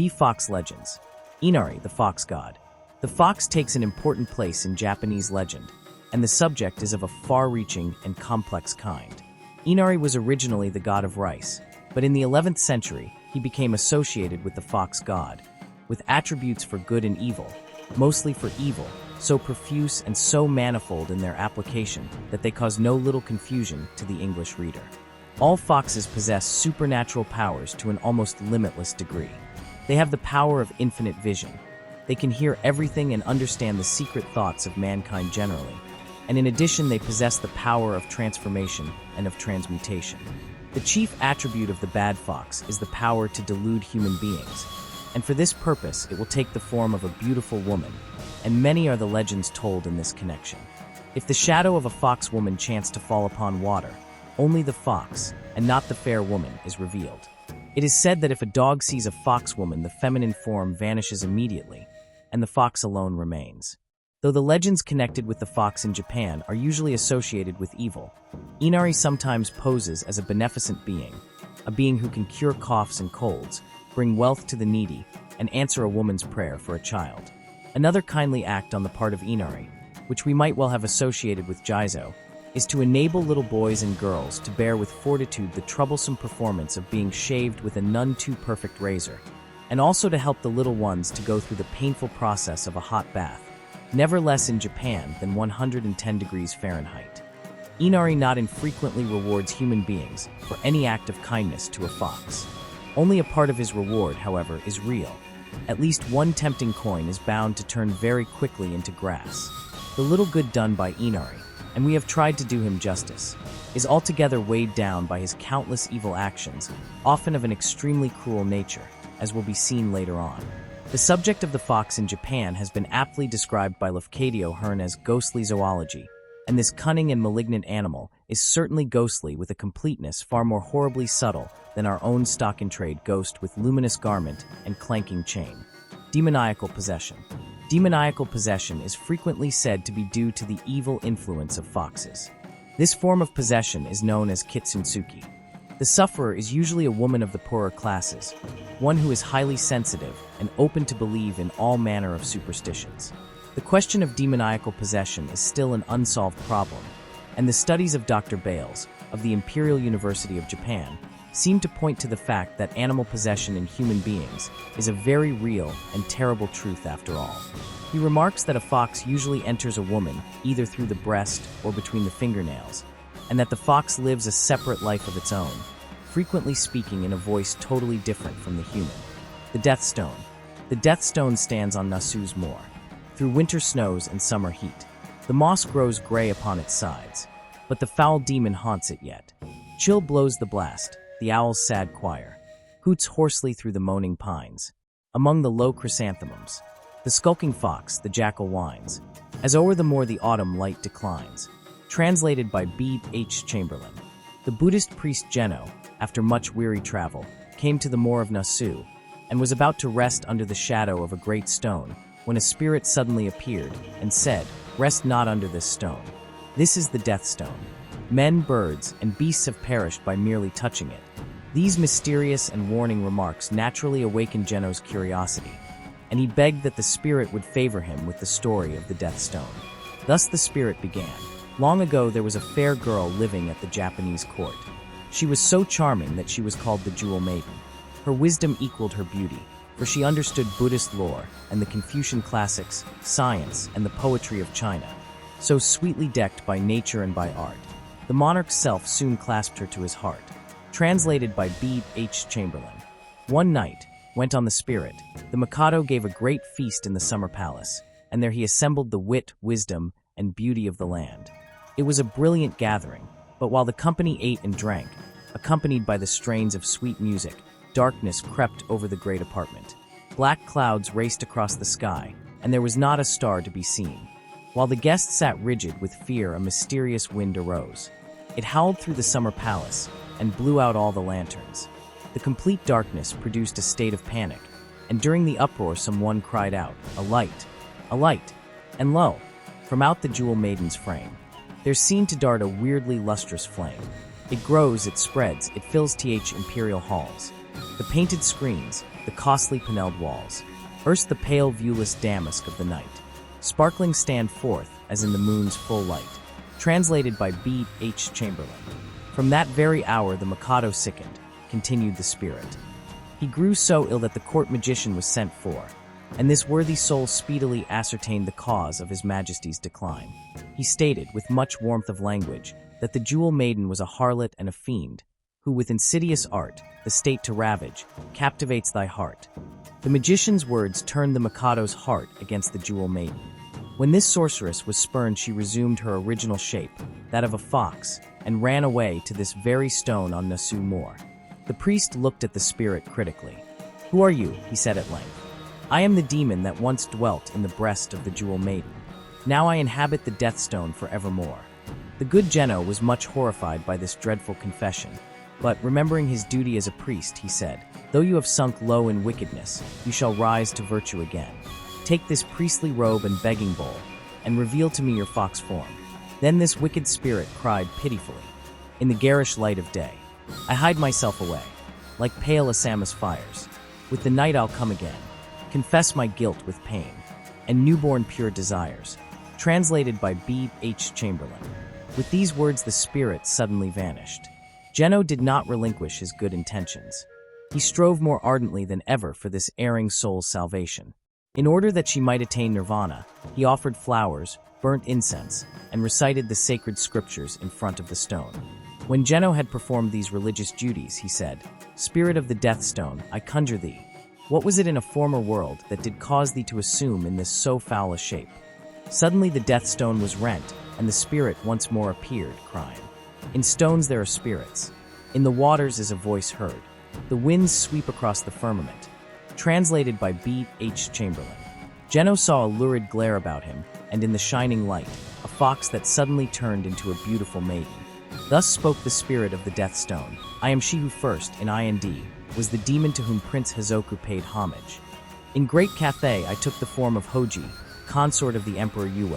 Fox Legends. Inari, the fox god. The fox takes an important place in Japanese legend, and the subject is of a far-reaching and complex kind. Inari was originally the god of rice, but in the 11th century, he became associated with the fox god, with attributes for good and evil, mostly for evil, so profuse and so manifold in their application that they cause no little confusion to the English reader. All foxes possess supernatural powers to an almost limitless degree. They have the power of infinite vision. They can hear everything and understand the secret thoughts of mankind generally. And in addition, they possess the power of transformation and of transmutation. The chief attribute of the bad fox is the power to delude human beings. And for this purpose, it will take the form of a beautiful woman, and many are the legends told in this connection. If the shadow of a fox woman chanced to fall upon water, only the fox, and not the fair woman, is revealed. It is said that if a dog sees a fox woman, the feminine form vanishes immediately, and the fox alone remains. Though the legends connected with the fox in Japan are usually associated with evil, Inari sometimes poses as a beneficent being, a being who can cure coughs and colds, bring wealth to the needy, and answer a woman's prayer for a child. Another kindly act on the part of Inari, which we might well have associated with Jizo, is to enable little boys and girls to bear with fortitude the troublesome performance of being shaved with a none too perfect razor, and also to help the little ones to go through the painful process of a hot bath, never less in Japan than 110 degrees Fahrenheit. Inari not infrequently rewards human beings for any act of kindness to a fox. Only a part of his reward, however, is real. At least one tempting coin is bound to turn very quickly into grass. The little good done by Inari, and we have tried to do him justice, is altogether weighed down by his countless evil actions, often of an extremely cruel nature, as will be seen later on. The subject of the fox in Japan has been aptly described by Lafcadio Hearn as ghostly zoology, and this cunning and malignant animal is certainly ghostly with a completeness far more horribly subtle than our own stock-in-trade ghost with luminous garment and clanking chain. Demoniacal Possession. Demoniacal possession is frequently said to be due to the evil influence of foxes. This form of possession is known as kitsuntsuki. The sufferer is usually a woman of the poorer classes, one who is highly sensitive and open to believe in all manner of superstitions. The question of demoniacal possession is still an unsolved problem, and the studies of Dr. Bales, of the Imperial University of Japan, seem to point to the fact that animal possession in human beings is a very real and terrible truth after all. He remarks that a fox usually enters a woman either through the breast or between the fingernails, and that the fox lives a separate life of its own, frequently speaking in a voice totally different from the human. The Death Stone. The Death Stone stands on Nasu's moor. Through winter snows and summer heat, the moss grows gray upon its sides, but the foul demon haunts it yet. Chill blows the blast, the owl's sad choir, hoots hoarsely through the moaning pines. Among the low chrysanthemums, the skulking fox, the jackal whines, as o'er the moor the autumn light declines. Translated by B. H. Chamberlain. The Buddhist priest Jeno, after much weary travel, came to the moor of Nasu, and was about to rest under the shadow of a great stone, when a spirit suddenly appeared, and said, "Rest not under this stone. This is the Death Stone. Men, birds, and beasts have perished by merely touching it." These mysterious and warning remarks naturally awakened Geno's curiosity, and he begged that the spirit would favor him with the story of the Death Stone. Thus the spirit began. Long ago there was a fair girl living at the Japanese court. She was so charming that she was called the Jewel Maiden. Her wisdom equaled her beauty, for she understood Buddhist lore and the Confucian classics, science, and the poetry of China. So sweetly decked by nature and by art, the monarch's self soon clasped her to his heart. Translated by B. H. Chamberlain. One night, went on the spirit, the Mikado gave a great feast in the summer palace, and there he assembled the wit, wisdom, and beauty of the land. It was a brilliant gathering, but while the company ate and drank, accompanied by the strains of sweet music, darkness crept over the great apartment. Black clouds raced across the sky, and there was not a star to be seen. While the guests sat rigid with fear, a mysterious wind arose. It howled through the summer palace and blew out all the lanterns. The complete darkness produced a state of panic, and during the uproar someone cried out, "A light! A light!" And lo, from out the Jewel Maiden's frame, there's seen to dart a weirdly lustrous flame. It grows, it spreads, it fills th Imperial halls. The painted screens, the costly panelled walls. Erst the pale viewless damask of the night. Sparkling stand forth, as in the moon's full light. Translated by B. H. Chamberlain. From that very hour the Mikado sickened, continued the spirit. He grew so ill that the court magician was sent for, and this worthy soul speedily ascertained the cause of his majesty's decline. He stated, with much warmth of language, that the jewel maiden was a harlot and a fiend, who with insidious art, the state to ravage, captivates thy heart. The magician's words turned the Mikado's heart against the jewel maiden. When this sorceress was spurned, she resumed her original shape, that of a fox, and ran away to this very stone on Nasu Moor. The priest looked at the spirit critically. "Who are you?" he said at length. "I am the demon that once dwelt in the breast of the jewel maiden. Now I inhabit the death stone for evermore." The good Geno was much horrified by this dreadful confession, but remembering his duty as a priest, he said, "Though you have sunk low in wickedness, you shall rise to virtue again. Take this priestly robe and begging bowl, and reveal to me your fox form." Then this wicked spirit cried pitifully, in the garish light of day, "I hide myself away, like pale Assamus fires. With the night I'll come again, confess my guilt with pain, and newborn pure desires." Translated by B. H. Chamberlain. With these words the spirit suddenly vanished. Geno did not relinquish his good intentions. He strove more ardently than ever for this erring soul's salvation. In order that she might attain nirvana, he offered flowers, burnt incense, and recited the sacred scriptures in front of the stone. When Geno had performed these religious duties, he said, "Spirit of the death stone, I conjure thee, what was it in a former world that did cause thee to assume in this so foul a shape?" Suddenly the death stone was rent, and the spirit once more appeared, crying, "In stones there are spirits. In the waters is a voice heard. The winds sweep across the firmament." Translated by B. H. Chamberlain. Geno saw a lurid glare about him, and in the shining light, a fox that suddenly turned into a beautiful maiden. Thus spoke the spirit of the death stone. "I am she who first, in IND, was the demon to whom Prince Hazoku paid homage. In Great Cathay I took the form of Hoji, consort of the Emperor Yue,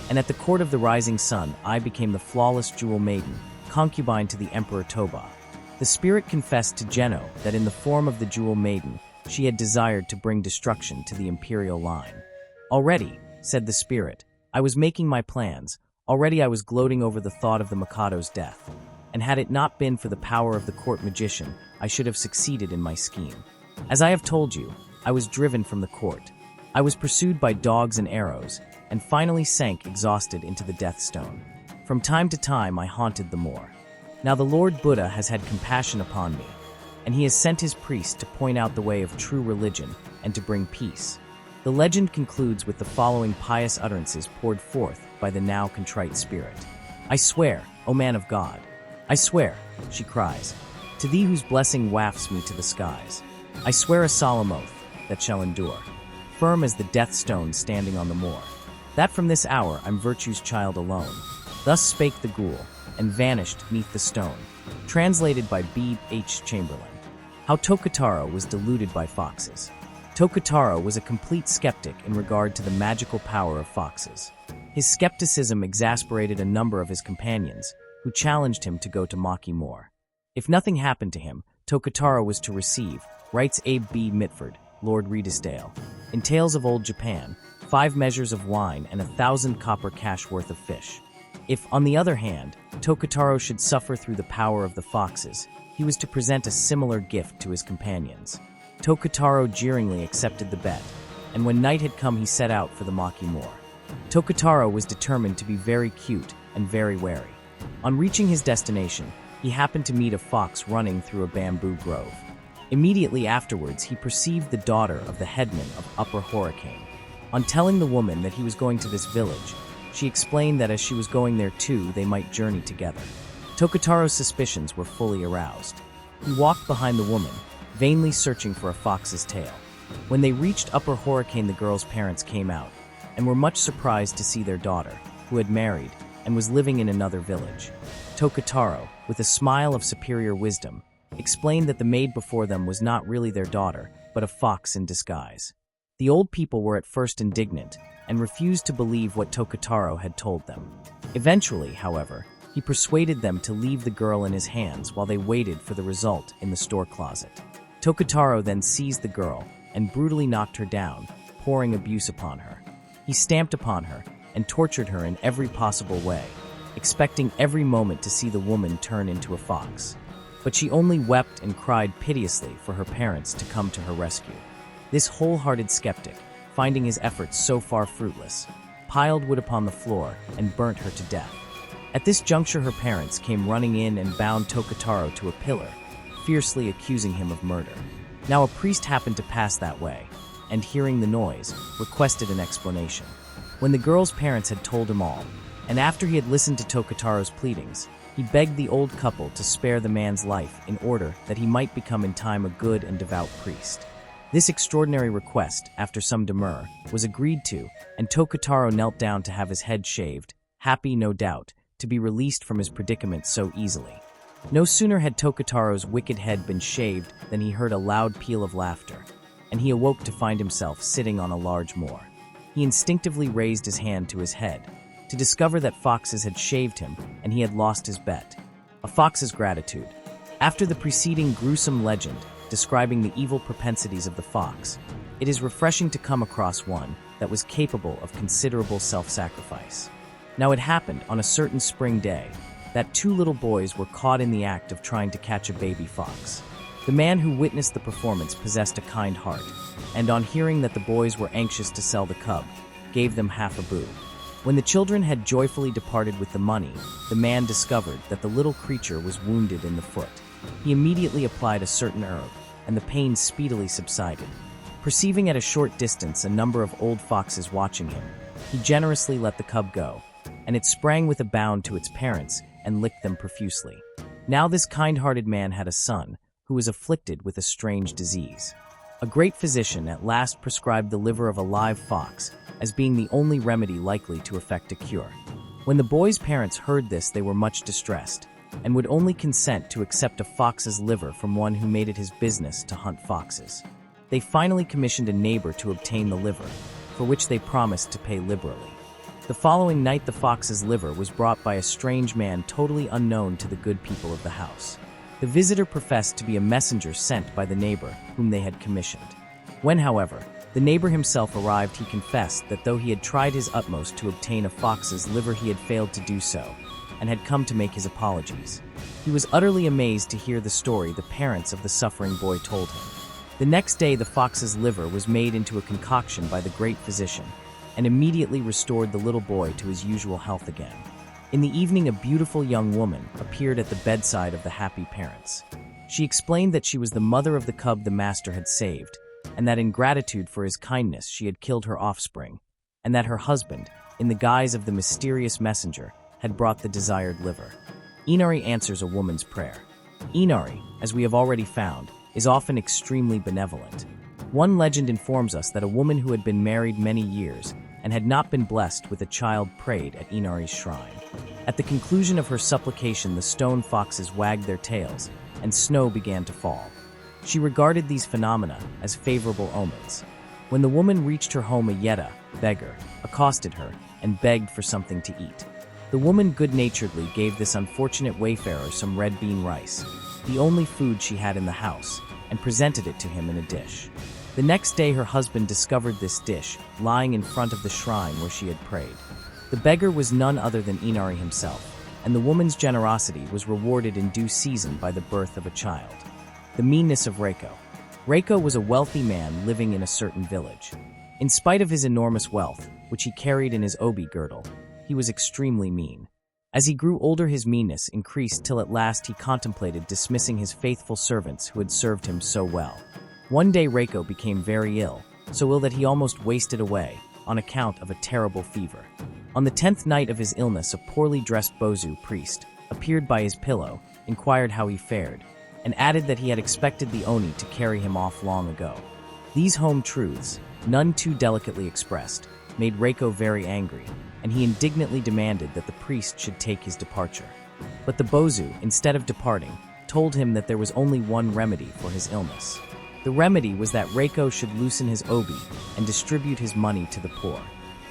and at the court of the rising sun I became the flawless jewel maiden, concubine to the Emperor Toba." The spirit confessed to Geno that in the form of the jewel maiden, she had desired to bring destruction to the imperial line. "Already," said the spirit, "I was making my plans. Already I was gloating over the thought of the Mikado's death. And had it not been for the power of the court magician, I should have succeeded in my scheme. As I have told you, I was driven from the court. I was pursued by dogs and arrows, and finally sank exhausted into the death stone. From time to time I haunted the moor. Now the Lord Buddha has had compassion upon me, and he has sent his priest to point out the way of true religion and to bring peace." The legend concludes with the following pious utterances poured forth by the now contrite spirit. "I swear, O man of God, I swear," she cries, "to thee whose blessing wafts me to the skies. I swear a solemn oath that shall endure, firm as the death stone standing on the moor, that from this hour I'm virtue's child alone." Thus spake the ghoul, and vanished neath the stone. Translated by B. H. Chamberlain. How Tokutaro was deluded by foxes. Tokutaro was a complete skeptic in regard to the magical power of foxes. His skepticism exasperated a number of his companions, who challenged him to go to Maki Moor. If nothing happened to him, Tokutaro was to receive, writes Abe B. Mitford, Lord Redesdale, in Tales of Old Japan, 5 measures of wine and 1,000 copper cash worth of fish. If, on the other hand, Tokutaro should suffer through the power of the foxes, he was to present a similar gift to his companions. Tokutaro jeeringly accepted the bet, and when night had come he set out for the Maki Moor. Tokutaro was determined to be very cute and very wary. On reaching his destination, he happened to meet a fox running through a bamboo grove. Immediately afterwards, he perceived the daughter of the headman of Upper Hurricane. On telling the woman that he was going to this village, she explained that as she was going there too, they might journey together. Tokutaro's suspicions were fully aroused. He walked behind the woman, vainly searching for a fox's tail. When they reached Upper Hurricane, the girl's parents came out, and were much surprised to see their daughter, who had married, and was living in another village. Tokutaro, with a smile of superior wisdom, explained that the maid before them was not really their daughter, but a fox in disguise. The old people were at first indignant, and refused to believe what Tokutaro had told them. Eventually, however, he persuaded them to leave the girl in his hands while they waited for the result in the store closet. Tokutaro then seized the girl and brutally knocked her down, pouring abuse upon her. He stamped upon her and tortured her in every possible way, expecting every moment to see the woman turn into a fox. But she only wept and cried piteously for her parents to come to her rescue. This wholehearted skeptic, finding his efforts so far fruitless, piled wood upon the floor and burnt her to death. At this juncture, her parents came running in and bound Tokutaro to a pillar, fiercely accusing him of murder. Now a priest happened to pass that way, and hearing the noise, requested an explanation. When the girl's parents had told him all, and after he had listened to Tokutaro's pleadings, he begged the old couple to spare the man's life in order that he might become in time a good and devout priest. This extraordinary request, after some demur, was agreed to, and Tokutaro knelt down to have his head shaved, happy, no doubt, to be released from his predicament so easily. No sooner had Tokutaro's wicked head been shaved than he heard a loud peal of laughter, and he awoke to find himself sitting on a large moor. He instinctively raised his hand to his head, to discover that foxes had shaved him and he had lost his bet. A fox's gratitude. After the preceding gruesome legend describing the evil propensities of the fox, it is refreshing to come across one that was capable of considerable self-sacrifice. Now it happened on a certain spring day that two little boys were caught in the act of trying to catch a baby fox. The man who witnessed the performance possessed a kind heart, and on hearing that the boys were anxious to sell the cub, gave them half a boo. When the children had joyfully departed with the money, the man discovered that the little creature was wounded in the foot. He immediately applied a certain herb, and the pain speedily subsided. Perceiving at a short distance a number of old foxes watching him, he generously let the cub go, and it sprang with a bound to its parents and licked them profusely. Now this kind-hearted man had a son who was afflicted with a strange disease. A great physician at last prescribed the liver of a live fox as being the only remedy likely to effect a cure. When the boy's parents heard this, they were much distressed, and would only consent to accept a fox's liver from one who made it his business to hunt foxes. They finally commissioned a neighbor to obtain the liver, for which they promised to pay liberally. The following night the fox's liver was brought by a strange man totally unknown to the good people of the house. The visitor professed to be a messenger sent by the neighbor whom they had commissioned. When, however, the neighbor himself arrived, he confessed that though he had tried his utmost to obtain a fox's liver, he had failed to do so, and had come to make his apologies. He was utterly amazed to hear the story the parents of the suffering boy told him. The next day the fox's liver was made into a concoction by the great physician, and immediately restored the little boy to his usual health again. In the evening a beautiful young woman appeared at the bedside of the happy parents. She explained that she was the mother of the cub the master had saved, and that in gratitude for his kindness she had killed her offspring, and that her husband, in the guise of the mysterious messenger, had brought the desired liver. Inari answers a woman's prayer. Inari, as we have already found, is often extremely benevolent. One legend informs us that a woman who had been married many years and had not been blessed with a child prayed at Inari's shrine. At the conclusion of her supplication, the stone foxes wagged their tails, and snow began to fall. She regarded these phenomena as favorable omens. When the woman reached her home, a yeta, beggar, accosted her and begged for something to eat. The woman good-naturedly gave this unfortunate wayfarer some red bean rice, the only food she had in the house, and presented it to him in a dish. The next day her husband discovered this dish lying in front of the shrine where she had prayed. The beggar was none other than Inari himself, and the woman's generosity was rewarded in due season by the birth of a child. The Meanness of Raiko. Raiko was a wealthy man living in a certain village. In spite of his enormous wealth, which he carried in his obi girdle, he was extremely mean. As he grew older, his meanness increased till at last he contemplated dismissing his faithful servants who had served him so well. One day Raiko became very ill, so ill that he almost wasted away on account of a terrible fever. On the 10th night of his illness, a poorly dressed Bozu priest appeared by his pillow, inquired how he fared, and added that he had expected the Oni to carry him off long ago. These home truths, none too delicately expressed, made Raiko very angry, and he indignantly demanded that the priest should take his departure. But the Bozu, instead of departing, told him that there was only one remedy for his illness. The remedy was that Raiko should loosen his obi and distribute his money to the poor.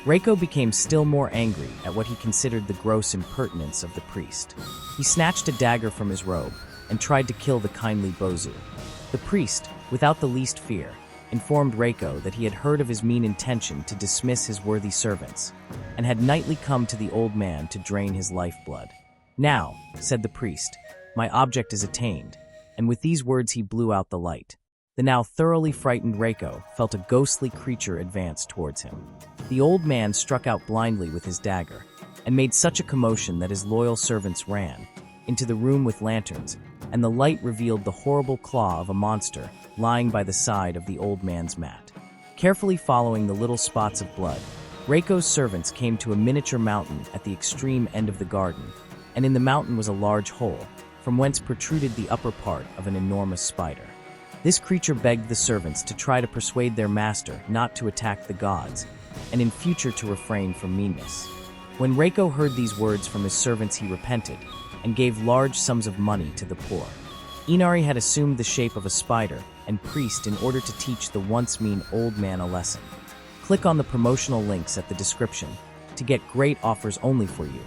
Raiko became still more angry at what he considered the gross impertinence of the priest. He snatched a dagger from his robe and tried to kill the kindly Bozu. The priest, without the least fear, informed Raiko that he had heard of his mean intention to dismiss his worthy servants, and had nightly come to the old man to drain his lifeblood. "Now," said the priest, "my object is attained," and with these words he blew out the light. The now thoroughly frightened Raiko felt a ghostly creature advance towards him. The old man struck out blindly with his dagger, and made such a commotion that his loyal servants ran into the room with lanterns, and the light revealed the horrible claw of a monster lying by the side of the old man's mat. Carefully following the little spots of blood, Reiko's servants came to a miniature mountain at the extreme end of the garden, and in the mountain was a large hole, from whence protruded the upper part of an enormous spider. This creature begged the servants to try to persuade their master not to attack the gods, and in future to refrain from meanness. When Raiko heard these words from his servants, he repented, and gave large sums of money to the poor. Inari had assumed the shape of a spider and priest in order to teach the once mean old man a lesson. Click on the promotional links at the description to get great offers only for you.